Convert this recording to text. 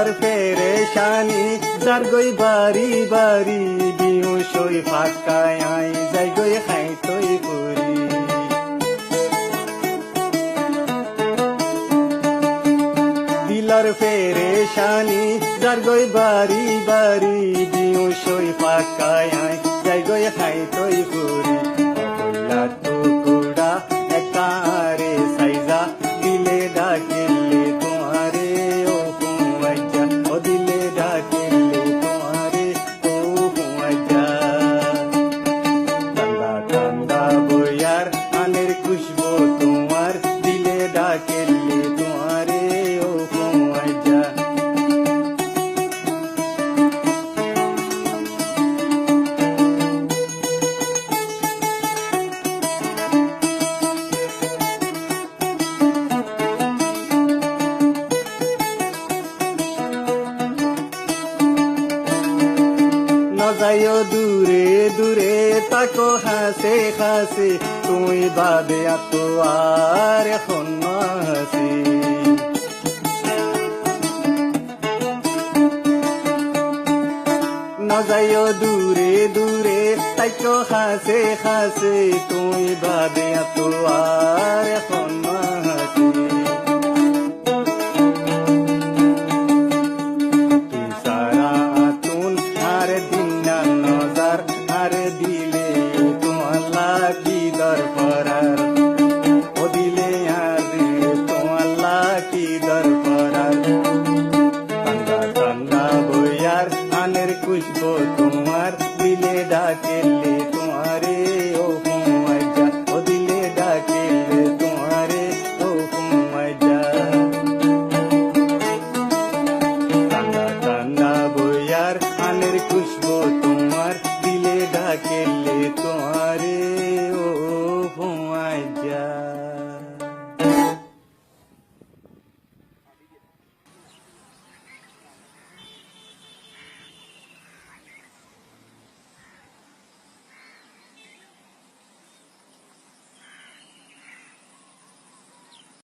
দিলর পেরেশানি যার গই বাড়ি বাড়ি বিহুসই ফাঁকায় আই যাই গই খাই তৈ পুরি দিলর পেরেশানি যার গই বাড়ি বাড়ি বিহুসই ফাঁকায় আই যাই গই খাই তৈ পুরি অবলা টুকুড়া একারে সাইজা দিলে ডাকিলে তোমারে ও হুয়াজা ও দিলে ডাকিলে তোমারে ও হুয়াজা ঠান্ডা ঠান্ডা বইয়ার আনের খুশবু তোমার দিলে ডাকিলে তোমারে ও হুয়াজা যাইও দূরে দূরে তাকো হাসে হাসে তুই বাদে এত আর এখন হাসি না যাইও দূরে দূরে তাকো হাসে হাসে তুই বাদে এত আর এখন হাসি দিলে তোমার লাকি দরপরার ও দিলে আর তোমার লাকি দরপরার ঠান্ডা ঠান্ডা বইয়ার আনের খুশবু তোমার দিলে ডাকেলে তোমারে ও হুয়াজা ও দিলে ডাকেলে তোমারে ও হুয়াজা ঠান্ডা ঠান্ডা বইয়ার আনের খুশবু তোমার দিলে ডাকেলে তোমার